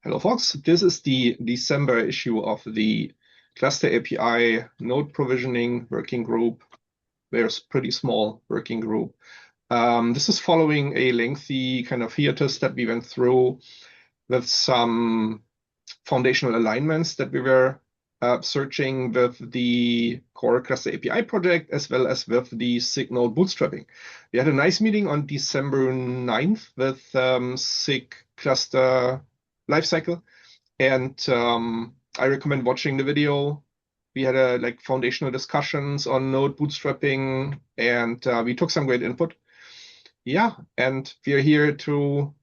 Hello, folks. This is the December issue of the ClusterAPI node provisioning working group. There's a pretty small working group. This is following a lengthy kind of hiatus that we went through with some foundational alignments that we were searching with the core ClusterAPI project as well as with the SIG node bootstrapping. We had a nice meeting on December 9th with SIG cluster lifecycle, and I recommend watching the video. We had a foundational discussions on node bootstrapping, and we took some great input. Yeah, and we are here to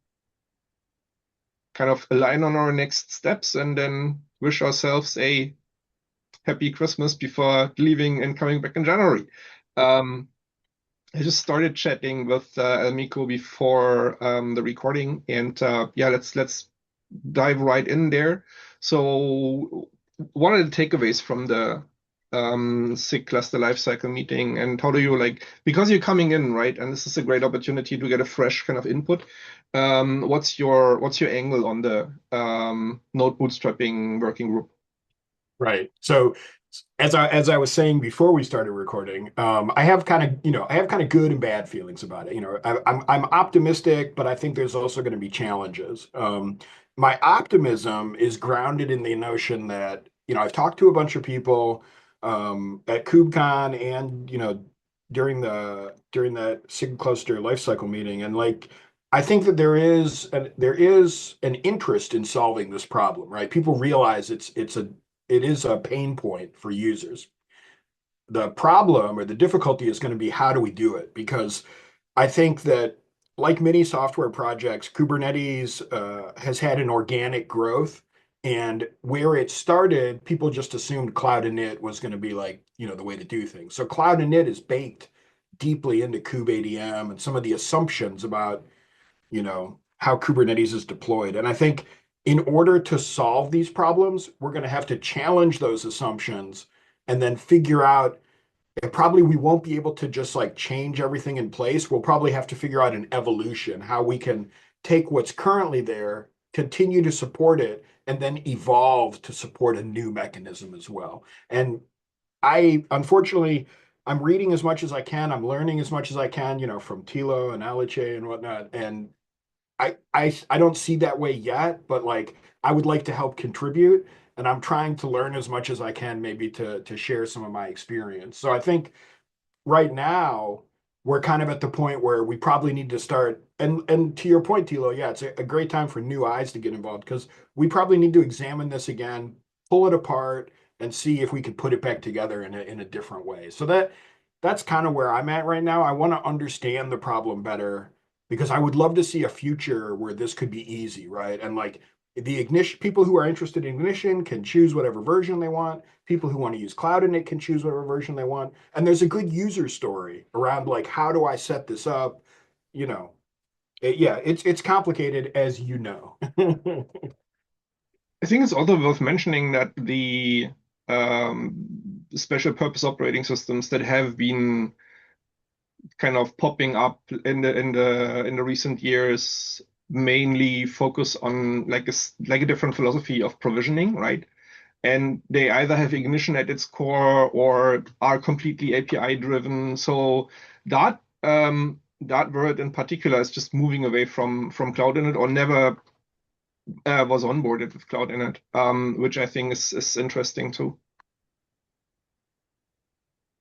kind of align on our next steps and then wish ourselves a happy Christmas before leaving and coming back in January. I just started chatting with Elmiko before the recording, and yeah, let's dive right in there. So, what are the takeaways from the SIG cluster lifecycle meeting, and how do you because you're coming in, right? And this is a great opportunity to get a fresh kind of input. What's your angle on the node bootstrapping working group? Right. So as I was saying before we started recording, I have kind of good and bad feelings about it. I'm optimistic, but I think there's also going to be challenges. My optimism is grounded in the notion that I've talked to a bunch of people at KubeCon and during that SIG cluster lifecycle meeting, and I think that there is an interest in solving this problem, right? People realize it is a pain point for users. The problem or the difficulty is going to be how do we do it? Because I think that, like many software projects, Kubernetes has had an organic growth. And where it started, people just assumed cloud init was going to be the way to do things. So cloud init is baked deeply into kubeadm and some of the assumptions about, how Kubernetes is deployed. And I think in order to solve these problems, we're going to have to challenge those assumptions and then figure out, and probably we won't be able to just change everything in place. We'll probably have to figure out an evolution, how we can take what's currently there, continue to support it, and then evolve to support a new mechanism as well. And unfortunately, I'm reading as much as I can. I'm learning as much as I can, from Tilo and Alice and whatnot. And I don't see that way yet, but I would like to help contribute, and I'm trying to learn as much as I can, maybe to share some of my experience. So I think right now we're kind of at the point where we probably need to start. And to your point, Tilo, yeah, it's a great time for new eyes to get involved because we probably need to examine this again, pull it apart, and see if we could put it back together in a different way. So that's kind of where I'm at right now. I want to understand the problem better because I would love to see a future where this could be easy, right? And the ignition people who are interested in ignition can choose whatever version they want. People who want to use cloud init can choose whatever version they want. And there's a good user story around how do I set this up? Yeah, it's complicated, as you know. I think it's also worth mentioning that the special purpose operating systems that have been kind of popping up in the recent years mainly focus on like a different philosophy of provisioning, right? And they either have ignition at its core or are completely API driven. So that word in particular is just moving away from Cloud Init or never was onboarded with Cloud Init, which I think is interesting too.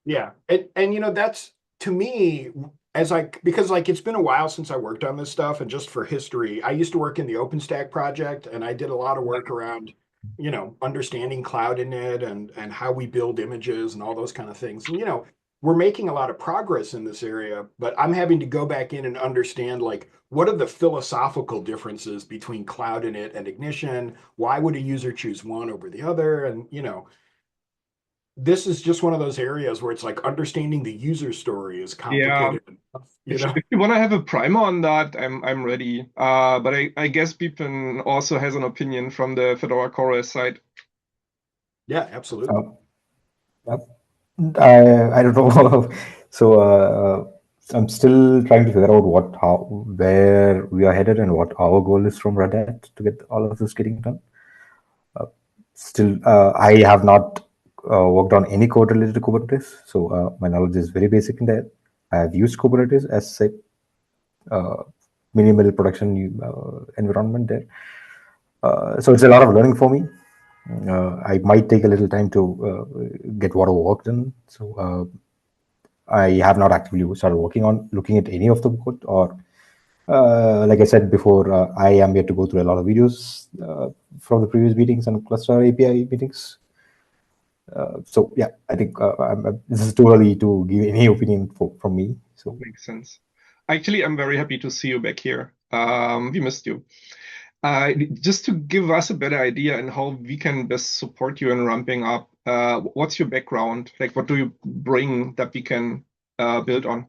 Yeah. And that's to me, because it's been a while since I worked on this stuff, and just for history, I used to work in the OpenStack project, and I did a lot of work around, understanding cloud init and how we build images and all those kind of things. And we're making a lot of progress in this area, but I'm having to go back in and understand what are the philosophical differences between cloud init and ignition? Why would a user choose one over the other? And this is just one of those areas where it's understanding the user story is Yeah. complicated enough, If you want to have a primer on that, I'm ready. But I guess Beepin also has an opinion from the Fedora CoreOS side. Yeah, absolutely. Uh, I don't know. So I'm still trying to figure out where we are headed and what our goal is from Red Hat to get all of this getting done. Still, I have not worked on any code related to Kubernetes, so my knowledge is very basic in there. I have used Kubernetes as a minimal production environment there. So it's a lot of learning for me. I might take a little time to get whatever work done. So I have not actively started working on looking at any of the code, or like I said before, I am yet to go through a lot of videos from the previous meetings and cluster API meetings. So yeah, I think this is too early to give any opinion from me. So Makes sense. Actually, I'm very happy to see you back here. We missed you. Just to give us a better idea on how we can best support you in ramping up, what's your background? Like, what do you bring that we can build on?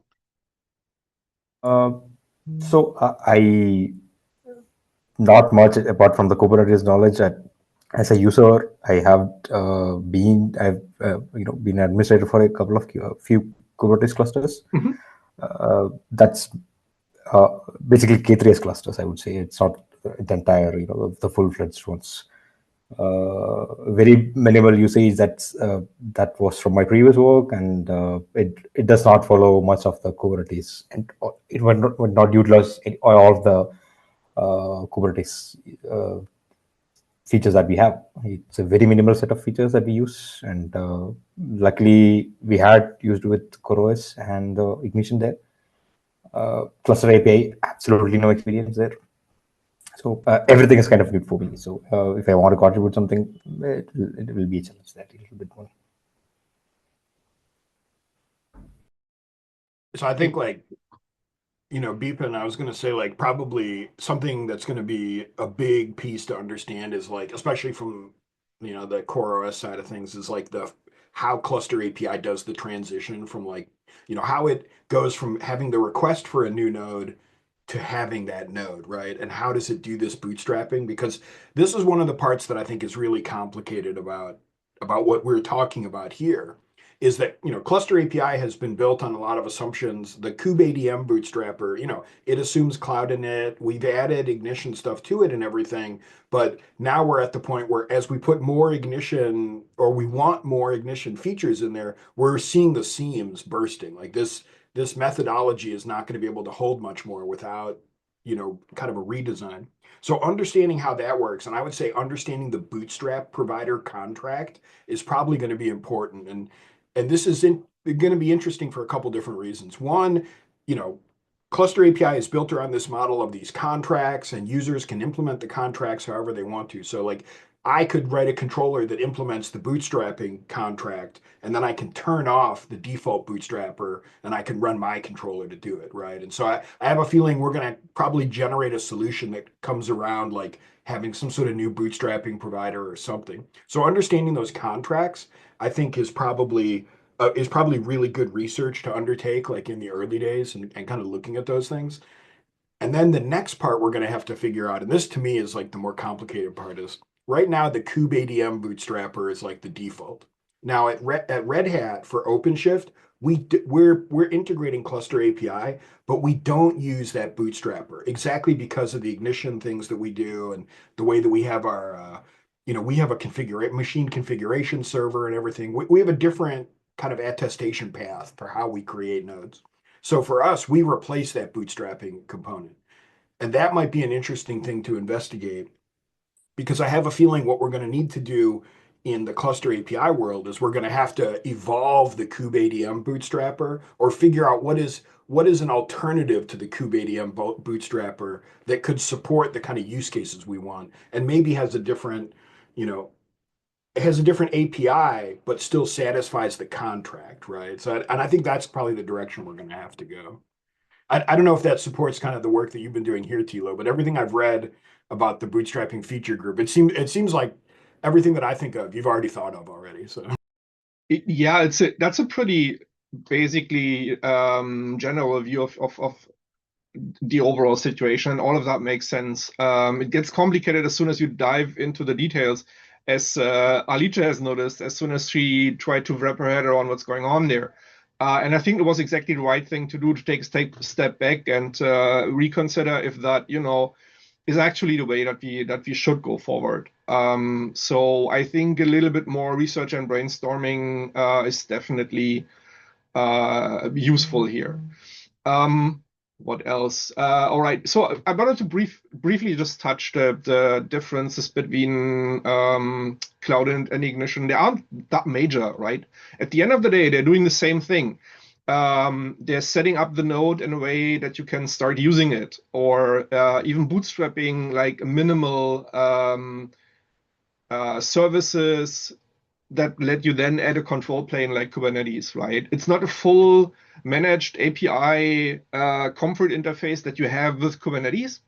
I not much apart from the Kubernetes knowledge. As a user, I've been an administrator for a couple of few Kubernetes clusters. Mhm. That's basically K3s clusters. I would say it's not the entire the full-fledged ones. Very minimal usage. That was from my previous work, and it does not follow much of the Kubernetes, and it would not utilize all of the Kubernetes features that we have. It's a very minimal set of features that we use, and luckily we had used with CoreOS and Ignition there. Cluster API, absolutely no experience there. So everything is kind of new for me. So if I want to contribute something, it will be a challenge that a little bit more. So I think like, Beepin, I was going to say like probably something that's going to be a big piece to understand is like, especially from, the core OS side of things is like how Cluster API does the transition from like, how it goes from having the request for a new node to having that node, right? And how does it do this bootstrapping? Because this is one of the parts that I think is really complicated about what we're talking about here is that cluster API has been built on a lot of assumptions. The kubeadm bootstrapper, it assumes cloud init. We've added ignition stuff to it and everything, but now we're at the point where as we put more ignition or we want more ignition features in there, we're seeing the seams bursting. Like this methodology is not going to be able to hold much more without kind of a redesign. So understanding how that works, and I would say understanding the bootstrap provider contract is probably going to be important. And this is going to be interesting for a couple different reasons. One, you know, Cluster API is built around this model of these contracts, and users can implement the contracts however they want to. So, like, I could write a controller that implements the bootstrapping contract, and then I can turn off the default bootstrapper, and I can run my controller to do it, right? And so I have a feeling we're going to probably generate a solution that comes around like having some sort of new bootstrapping provider or something. So understanding those contracts I think is probably really good research to undertake, like in the early days, and kind of looking at those things. And then the next part we're going to have to figure out, and this to me is like the more complicated part, is right now the kubeadm bootstrapper is like the default. Now at Red Hat for OpenShift, we're integrating Cluster API, but we don't use that bootstrapper exactly because of the ignition things that we do and the way that we have our we have a machine configuration server and everything. We have a different kind of attestation path for how we create nodes. So for us, we replace that bootstrapping component. And that might be an interesting thing to investigate because I have a feeling what we're going to need to do in the cluster API world is we're going to have to evolve the kubeadm bootstrapper or figure out what is an alternative to the kubeadm bootstrapper that could support the kind of use cases we want and maybe has a different, you know, it has a different API, but still satisfies the contract, right? So, and I think that's probably the direction we're going to have to go. I don't know if that supports kind of the work that you've been doing here, Tilo, but everything I've read about the bootstrapping feature group, it seems like everything that I think of, you've already thought of already. So Yeah, that's a pretty basically general view of the overall situation. All of that makes sense. It gets complicated as soon as you dive into the details, as Alicia has noticed as soon as she tried to wrap her head around what's going on there. And I think it was exactly the right thing to do, to take a step back and reconsider if that, is actually the way that we should go forward. So I think a little bit more research and brainstorming is definitely useful here. What else? All right. So I wanted to briefly just touch the differences between Cloud and Ignition. They aren't that major, right? At the end of the day, they're doing the same thing. They're setting up the node in a way that you can start using it, or even bootstrapping like minimal services that let you then add a control plane like Kubernetes, right? It's not a full managed API comfort interface that you have with Kubernetes,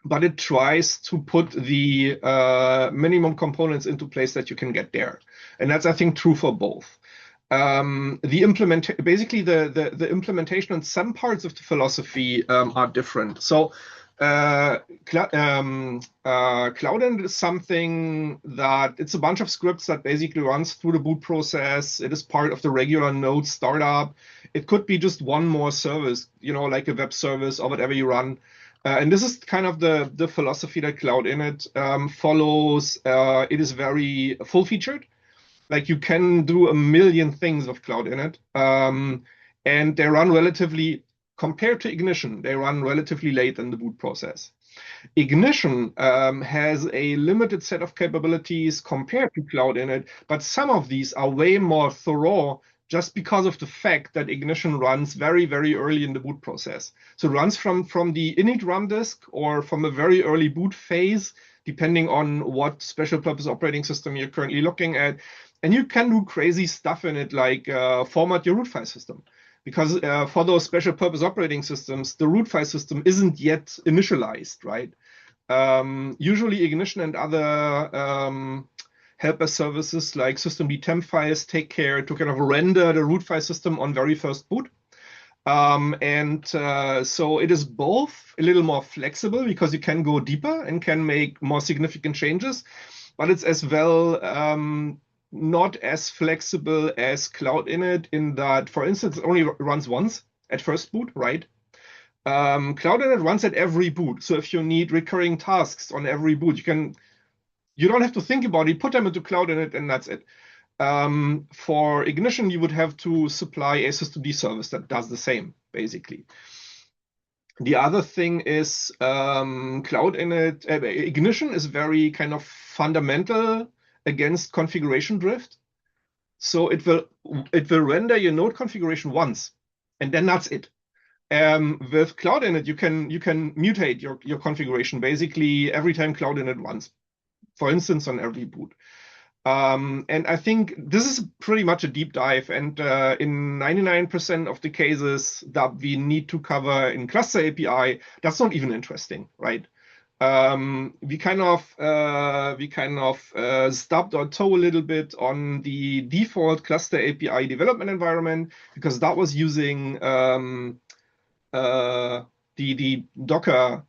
but it tries to put the minimum components into place that you can get there. And that's, I think, true for both. Basically the implementation and some parts of the philosophy are different. So Cloud is something that it's a bunch of scripts that basically runs through the boot process. It is part of the regular node startup. It could be just one more service, like a web service or whatever you run. And this is kind of the philosophy that Cloud Init follows. It is very full-featured. Like you can do a million things with Cloud Init. And they run relatively, compared to Ignition, they run relatively late in the boot process. Ignition has a limited set of capabilities compared to Cloud Init, but some of these are way more thorough just because of the fact that Ignition runs very, very early in the boot process. So it runs from the init run disk or from a very early boot phase, depending on what special purpose operating system you're currently looking at. And you can do crazy stuff in it, like format your root file system. Because for those special purpose operating systems, the root file system isn't yet initialized, right? Usually Ignition and other helper services like systemd temp files take care to kind of render the root file system on very first boot. So it is both a little more flexible because you can go deeper and can make more significant changes, but it's as well not as flexible as Cloud Init in that, for instance, it only runs once at first boot, right? Cloud Init runs at every boot. So if you need recurring tasks on every boot, you don't have to think about it, put them into Cloud Init and that's it. For Ignition, you would have to supply a systemd service that does the same, basically. The other thing is Cloud Init, Ignition is very kind of fundamental against configuration drift. So it will render your node configuration once, and then that's it. With Cloud Init, you can mutate your configuration basically every time Cloud Init runs, for instance, on every boot. And I think this is pretty much a deep dive, and in 99% of the cases that we need to cover in ClusterAPI, that's not even interesting, right? We kind of stubbed our toe a little bit on the default ClusterAPI development environment because that was using the Docker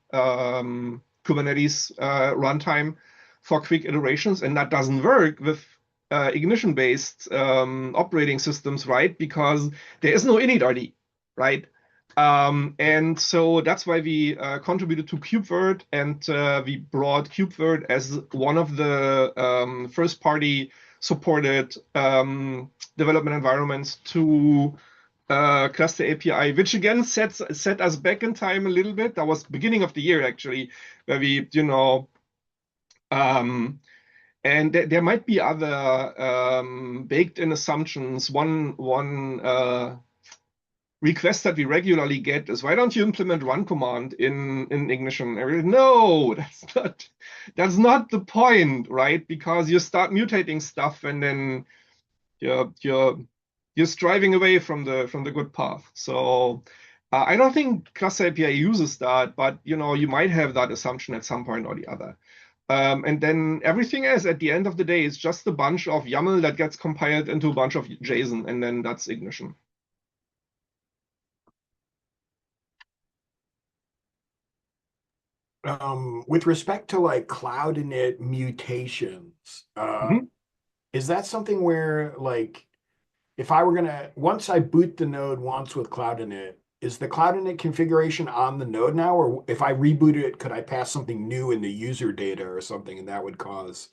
Kubernetes runtime for quick iterations, and that doesn't work with Ignition-based operating systems, right? Because there is no init RD, right? And so that's why we contributed to KubeVirt, and we brought KubeVirt as one of the first-party supported development environments to ClusterAPI, which again set us back in time a little bit. That was beginning of the year, actually, where we, and there might be other baked-in assumptions. One request that we regularly get is, why don't you implement run command in Ignition? No, that's not the point, right? Because you start mutating stuff and then you're striving away from the good path. So I don't think ClusterAPI uses that, but you might have that assumption at some point or the other. And then everything else at the end of the day is just a bunch of YAML that gets compiled into a bunch of JSON, and then that's Ignition. With respect to like Cloud Init mutations, is that something where like if I were gonna, once I boot the node once with Cloud Init, is the Cloud Init configuration on the node now? Or if I rebooted it, could I pass something new in the user data or something, and that would cause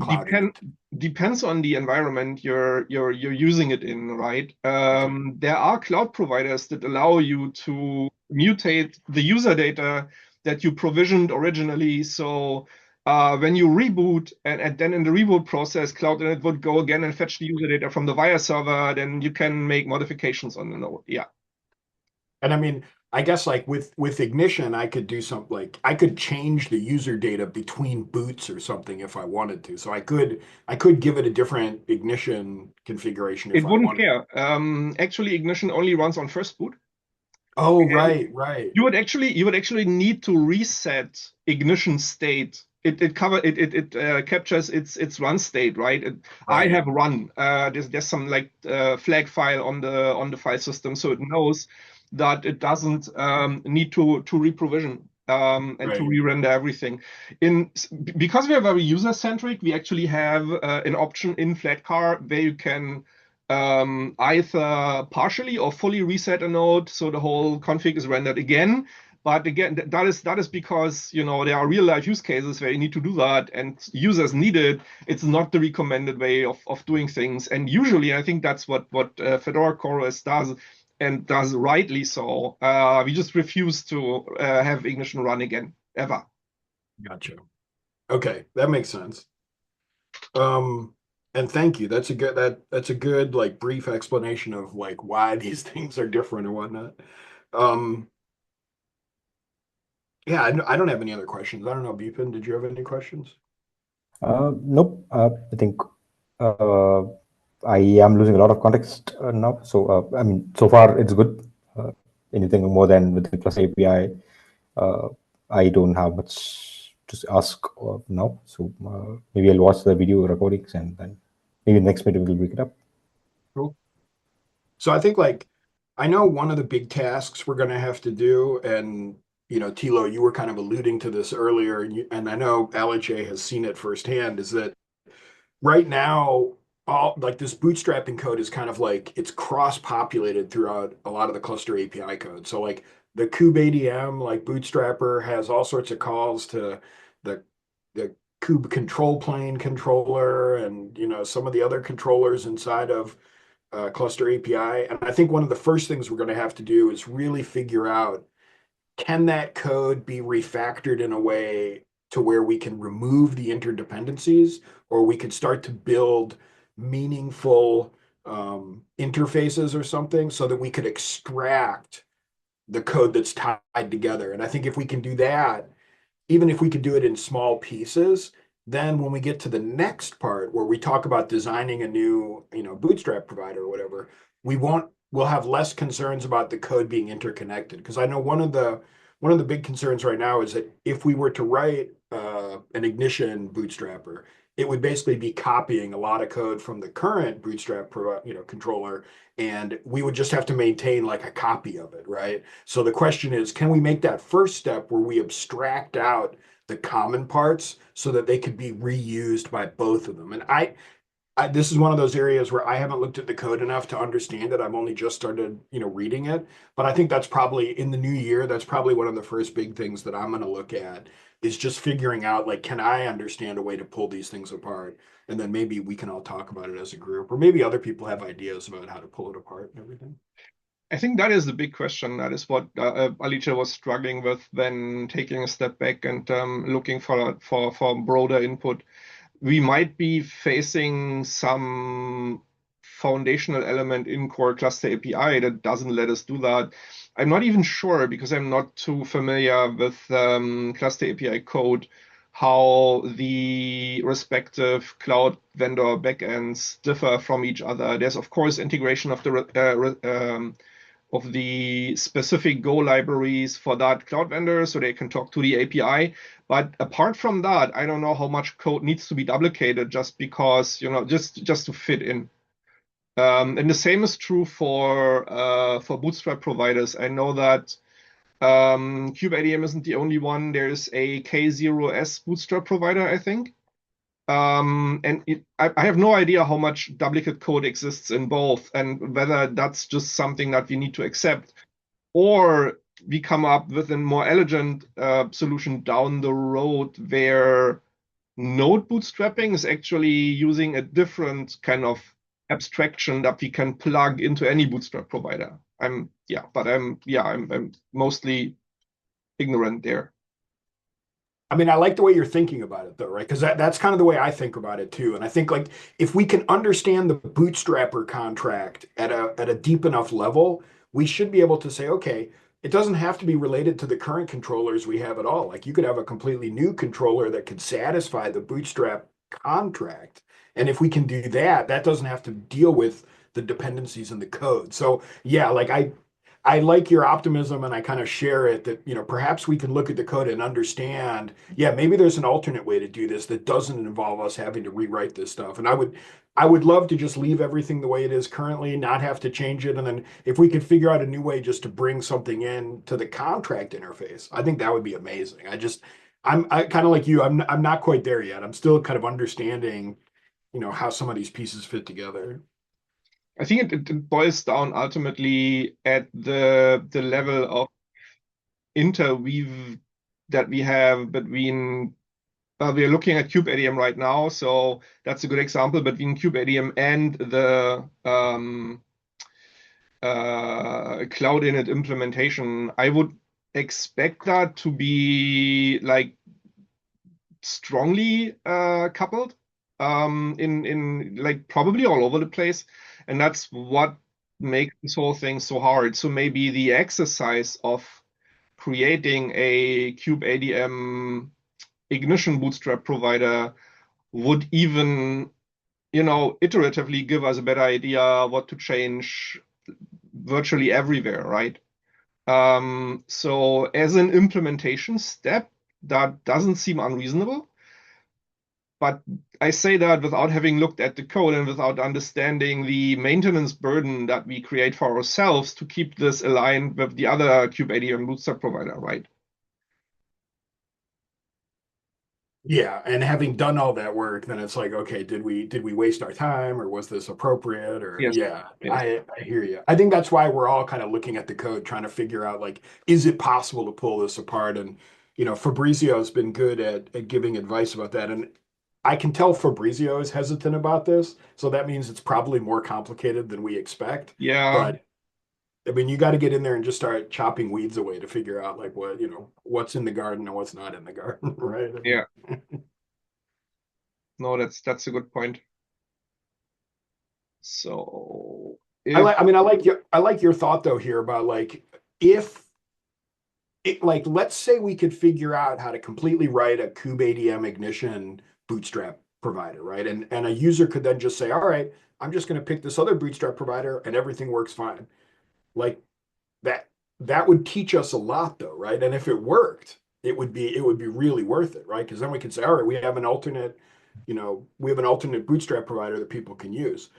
Cloud Init Depend depends on the environment you're using it in, right? okay. There are cloud providers that allow you to mutate the user data that you provisioned originally. So when you reboot and then in the reboot process, Cloud Init would go again and fetch the user data from the VIA server. Then you can make modifications on the node. Yeah. And I mean, I guess like with Ignition, I could do something like I could change the user data between boots or something if I wanted to. So I could give it a different Ignition configuration if It I wouldn't wanted. care. Actually, Ignition only runs on first boot. Oh, And right, right, you would actually need to reset ignition state. It captures its run state, right? I right, have run. There's some like flag file on the file system, so it knows that it doesn't need to reprovision and to right. re-render everything. Because we are very user centric, we actually have an option in Flatcar where you can either partially or fully reset a node, so the whole config is rendered again. But again, that is because there are real life use cases where you need to do that, and users need it. It's not the recommended way of doing things, and usually I think that's what Fedora CoreOS does, and does rightly so. We just refuse to have Ignition run again ever. Gotcha. Okay, that makes sense. Um, and thank you. That's a good like brief explanation of like why these things are different or whatnot. Um, yeah, I don't have any other questions. I don't know, Bipin, did you have any questions? Nope. I think uh, I am losing a lot of context now. So I mean, so far it's good. Anything more than with the Plus API, uh, I don't have much to ask now. So maybe I'll watch the video recordings and then maybe next meeting we'll pick it up. Cool. So I think like I know one of the big tasks we're going to have to do, and Tilo, you were kind of alluding to this earlier, and I know LHA has seen it firsthand, is that right now all like this bootstrapping code is kind of like it's cross-populated throughout a lot of the cluster API code. So like the kubeadm like bootstrapper has all sorts of calls to the the kube control plane controller and some of the other controllers inside of cluster API. And I think one of the first things we're going to have to do is really figure out, can that code be refactored in a way to where we can remove the interdependencies, or we could start to build meaningful interfaces or something so that we could extract the code that's tied together. And I think if we can do that, even if we could do it in small pieces, then when we get to the next part where we talk about designing a new, bootstrap provider or whatever, we'll have less concerns about the code being interconnected. Because I know one of the big concerns right now is that if we were to write an Ignition bootstrapper, it would basically be copying a lot of code from the current bootstrap controller, and we would just have to maintain like a copy of it, right? So the question is, can we make that first step where we abstract out the common parts so that they could be reused by both of them? And this is one of those areas where I haven't looked at the code enough to understand it. I've only just started, reading it. But I think that's probably in the new year, that's probably one of the first big things that I'm going to look at, is just figuring out, like, can I understand a way to pull these things apart? And then maybe we can all talk about it as a group, or maybe other people have ideas about how to pull it apart and everything. I think that is the big question. That is what Alicia was struggling with when taking a step back and looking for broader input. We might be facing some foundational element in core cluster API that doesn't let us do that. I'm not even sure, because I'm not too familiar with cluster API code, how the respective cloud vendor backends differ from each other. There's of course integration of the specific Go libraries for that cloud vendor so they can talk to the API. But apart from that, I don't know how much code needs to be duplicated just because, just to fit in. And the same is true for Bootstrap providers. I know that kubeadm isn't the only one. There's a K0s Bootstrap provider, I think. I have no idea how much duplicate code exists in both and whether that's just something that we need to accept, or we come up with a more elegant solution down the road where node bootstrapping is actually using a different kind of abstraction that we can plug into any bootstrap provider. I'm mostly ignorant there. I mean, I like the way you're thinking about it though, right? Because that's kind of the way I think about it too. And I think like if we can understand the bootstrapper contract at a deep enough level, we should be able to say, okay, it doesn't have to be related to the current controllers we have at all. Like you could have a completely new controller that could satisfy the bootstrap contract. And if we can do that, that doesn't have to deal with the dependencies in the code. So yeah, like I like your optimism and I kind of share it that, perhaps we can look at the code and understand, yeah, maybe there's an alternate way to do this that doesn't involve us having to rewrite this stuff. And I would love to just leave everything the way it is currently, not have to change it. And then if we could figure out a new way just to bring something in to the contract interface, I think that would be amazing. I kind of like you, I'm not quite there yet. I'm still kind of understanding, how some of these pieces fit together. I think it boils down ultimately at the level of interweave that we have between we are looking at kubeadm right now, so that's a good example between kubeadm and the cloud init implementation. I would expect that to be like strongly coupled in like probably all over the place, and that's what makes this whole thing so hard. So maybe the exercise of creating a kubeadm ignition bootstrap provider would even, iteratively give us a better idea what to change virtually everywhere, right? So as an implementation step, that doesn't seem unreasonable. But I say that without having looked at the code and without understanding the maintenance burden that we create for ourselves to keep this aligned with the other kubeadm bootstrap provider, right? Yeah, and having done all that work, then it's like, okay, did we waste our time or was this appropriate? Or Yes. yeah, Yes. I hear you. I think that's why we're all kind of looking at the code, trying to figure out like, is it possible to pull this apart? And Fabrizio has been good at giving advice about that. And I can tell Fabrizio is hesitant about this, so that means it's probably more complicated than we expect. Yeah. But I mean, you got to get in there and just start chopping weeds away to figure out like what's in the garden and what's not in the garden, right? I Yeah. mean, No, that's a good point. So I if like. I mean, I like your thought though here about like if it like let's say we could figure out how to completely write a kubeadm ignition bootstrap provider, right? And a user could then just say, all right, I'm just going to pick this other bootstrap provider and everything works fine. Like that that would teach us a lot though, right? And if it worked, it would be really worth it, right? Because then we can say, all right, we have an alternate bootstrap provider that people can use.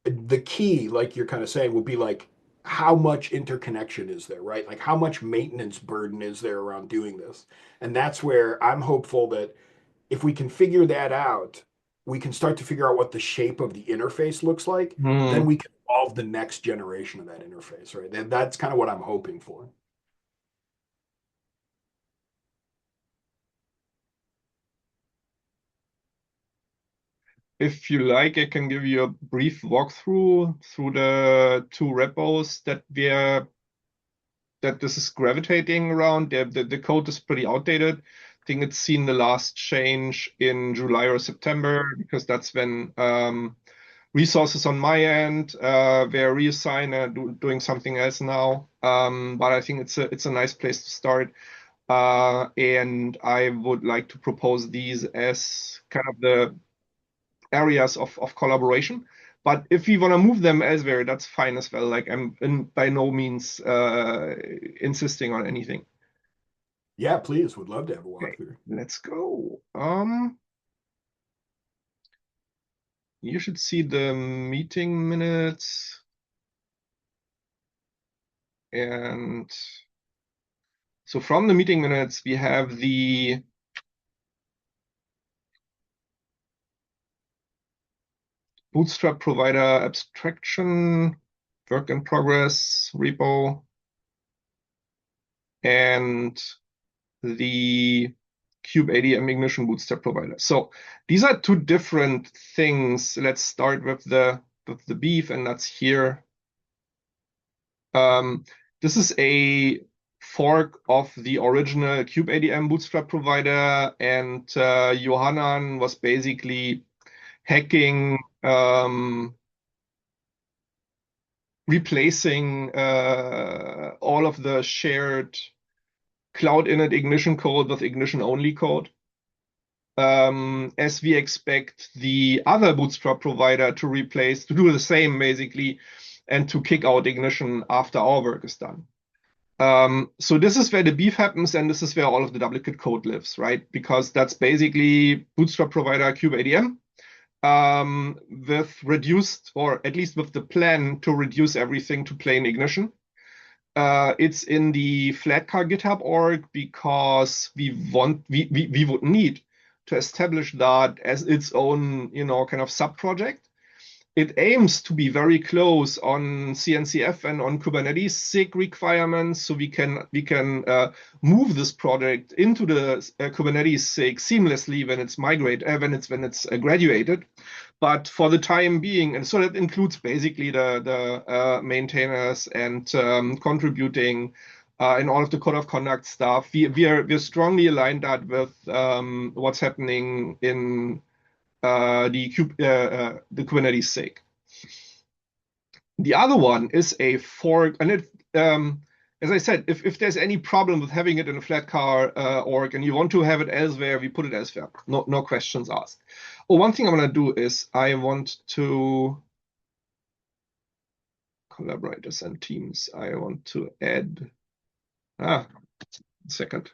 The key, like you're kind of saying, will be like how much interconnection is there, right? Like how much maintenance burden is there around doing this? And that's where I'm hopeful that if we can figure that out, we can start to figure out what the shape of the interface looks like. Then hmm, we can evolve the next generation of that interface, right? And that's kind of what I'm hoping for. if you like, I can give you a brief walkthrough through the two repos that this is gravitating around. The code is pretty outdated. I think it's seen the last change in July or September because that's when resources on my end were reassigned and doing something else now. But I think it's a nice place to start. And I would like to propose these as kind of the areas of collaboration. But if we want to move them elsewhere, that's fine as well. Like by no means insisting on anything. Yeah, please, would love to have a Okay, walkthrough. let's go. You should see the meeting minutes, and so from the meeting minutes we have the Bootstrap provider abstraction, work in progress repo, and the kubeadm ignition bootstrap provider. So these are two different things. Let's start with the beef, and that's here. This is a fork of the original kubeadm bootstrap provider, and Johanan was basically hacking, replacing all of the shared cloud init ignition code with ignition only code. As we expect the other bootstrap provider to do the same basically, and to kick out ignition after our work is done. So this is where the beef happens, and this is where all of the duplicate code lives, right? Because that's basically bootstrap provider kubeadm with reduced, or at least with the plan to reduce everything to plain ignition. It's in the Flatcar GitHub org because we would need to establish that as its own, kind of sub-project. It aims to be very close on CNCF and on Kubernetes SIG requirements, so we can move this project into the Kubernetes SIG seamlessly when it's graduated. But for the time being, and so that includes basically the maintainers and contributing in all of the code of conduct stuff. We're strongly aligned that with what's happening in the Kubernetes SIG. The other one is a fork, and as I said, if there's any problem with having it in a Flatcar org and you want to have it elsewhere, we put it elsewhere. No questions asked. Oh, one thing I'm going to do is I want to collaborators and teams. I want to add. Second.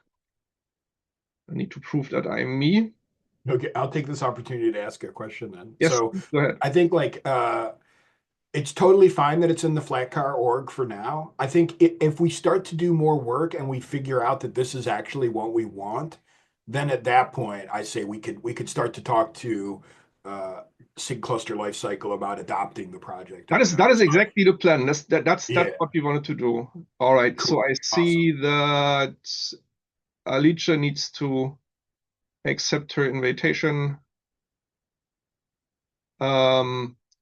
I need to prove that I'm me. Okay, I'll take this opportunity to ask a question then. Yes, so go ahead. I think it's totally fine that it's in the Flatcar org for now. I think if we start to do more work and we figure out that this is actually what we want, then at that point, I say we could start to talk to SIG cluster lifecycle about adopting the project. That is exactly the plan. That's Yeah. what we wanted to do. All right. Cool. So I see that Alicia needs to accept her invitation.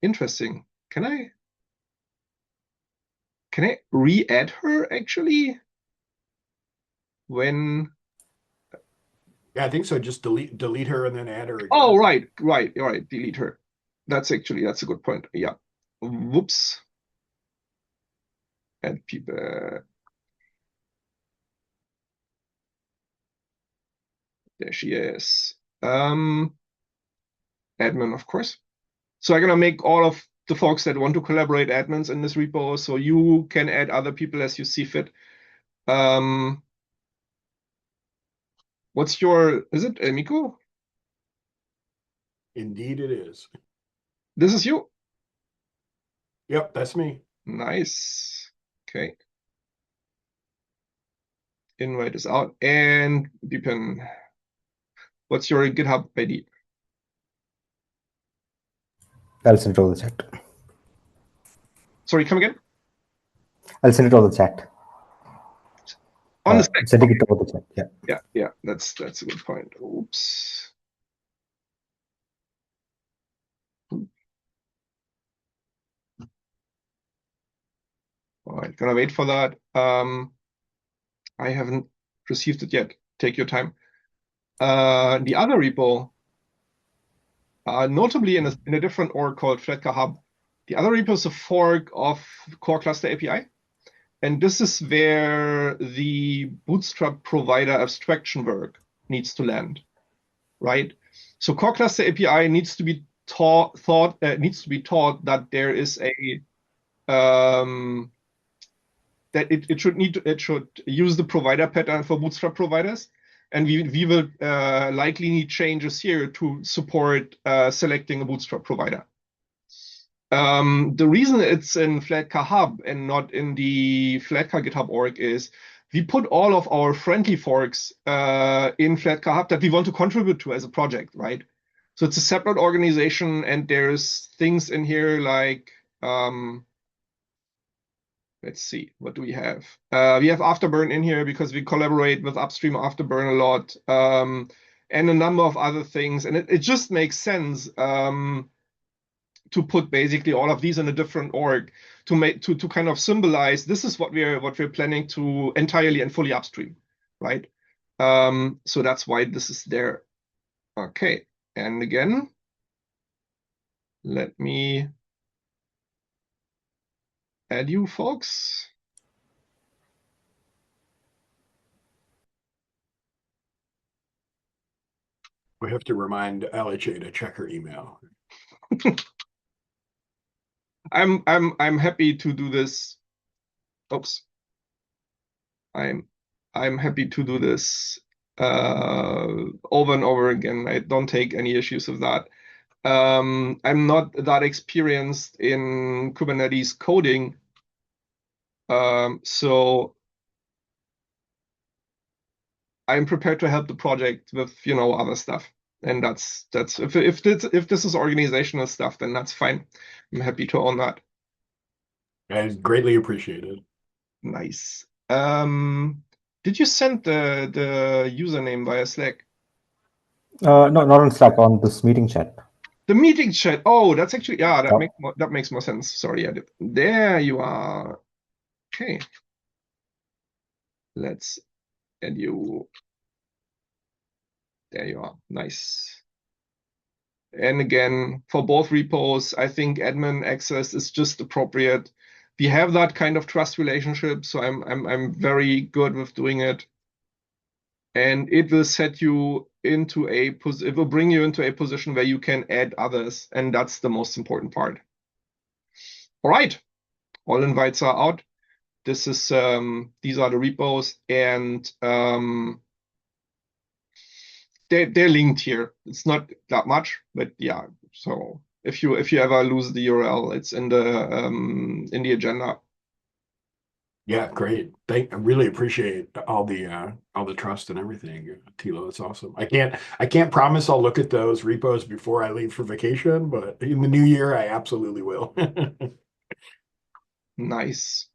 Interesting. Can I re-add her actually? When? Yeah, I think so. Just delete her and then add her again. Oh, right. Delete her. That's a good point. Yeah. Whoops. Add people. There she is. Admin, of course. So I'm gonna make all of the folks that want to collaborate admins in this repo, so you can add other people as you see fit. Is it Miko? Indeed it is. This is you? Yep, that's me. Nice. Okay. Invite is out. And Deepan, what's your GitHub ID? I'll send it over the chat. Sorry, come again? I'll send it over the chat. On the stack. Sending it over the chat. Yeah. That's a good point. Oops. All right, gonna wait for that. I haven't received it yet. Take your time. The other repo, notably in a different org called Flatcar Hub, the other repo is a fork of Core ClusterAPI. And this is where the Bootstrap provider abstraction work needs to land, right? So Core ClusterAPI needs to be taught that there is that it should use the provider pattern for Bootstrap providers, and we will likely need changes here to support selecting a Bootstrap provider. The reason it's in Flatcar Hub and not in the Flatcar GitHub org is we put all of our friendly forks in Flatcar Hub that we want to contribute to as a project, right? So it's a separate organization, and there's things in here like, let's see, what do we have? We have Afterburn in here because we collaborate with upstream Afterburn a lot, and a number of other things. And it just makes sense to put basically all of these in a different org to make to kind of symbolize this is what we're planning to entirely and fully upstream, right? So that's why this is there. Okay, and again, let me add you folks. We have to remind LHA to check her email. I'm happy to do this. Oops. I'm happy to do this over and over again. I don't take any issues with that. I'm not that experienced in Kubernetes coding, so I'm prepared to help the project with other stuff. And that's if this is organizational stuff, then that's fine. I'm happy to own that. And greatly appreciated. Nice. Did you send the username via Slack? No, not on Slack, on this meeting chat. The meeting chat. Oh, that's actually, yeah, that makes more sense. Sorry, there you are. Okay. Let's add you. There you are. Nice. And again, for both repos, I think admin access is just appropriate. We have that kind of trust relationship, so I'm very good with doing it. And it will set you into it will bring you into a position where you can add others, and that's the most important part. All right, all invites are out. This is these are the repos, and they're linked here. It's not that much, but yeah. So if you ever lose the URL, it's in the agenda. Yeah, great. I really appreciate all the trust and everything, Tilo. It's awesome. I can't promise I'll look at those repos before I leave for vacation, but in the new year I absolutely will. Nice.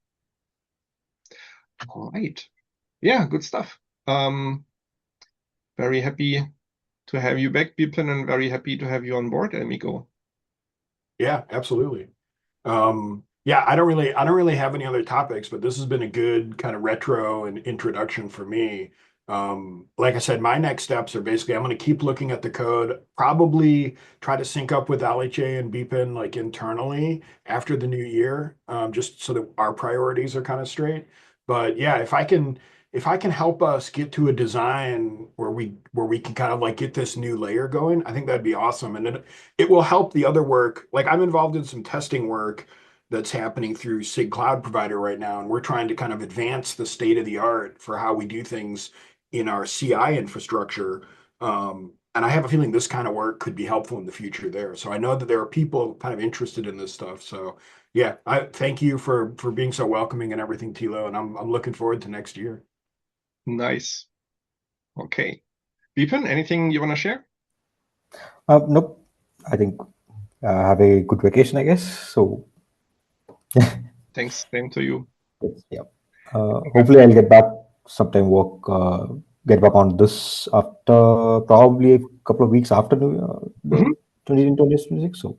All right. Yeah, good stuff. Very happy to have you back, Bipin, and very happy to have you on board, Amigo. Yeah, absolutely. Yeah, I don't really have any other topics, but this has been a good kind of retro and introduction for me. Like I said, my next steps are basically I'm going to keep looking at the code, probably try to sync up with LHA and Beepin like internally after the new year, just so that our priorities are kind of straight. But yeah, if I can help us get to a design where we can kind of like get this new layer going, I think that'd be awesome. And it will help the other work. Like I'm involved in some testing work that's happening through SIG Cloud Provider right now, and we're trying to kind of advance the state of the art for how we do things in our CI infrastructure. And I have a feeling this kind of work could be helpful in the future there. So I know that there are people kind of interested in this stuff. So yeah, I thank you for being so welcoming and everything, Tilo, and I'm looking forward to next year. Nice. Okay. Bipin, anything you want to share? Nope. I think have a good vacation, I guess. So Thanks. Same to you. yeah. Hopefully, I'll get back sometime. Get back on this after probably a couple of weeks after the 2026. So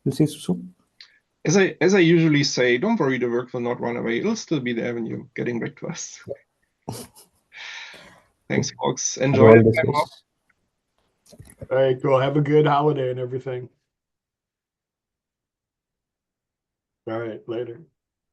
we'll see soon. As I usually say, don't worry, the work will not run away. It'll still be there when you're getting back to us. Thanks, folks. Enjoy the time off. All right, cool. Have a good holiday and everything. All right, later.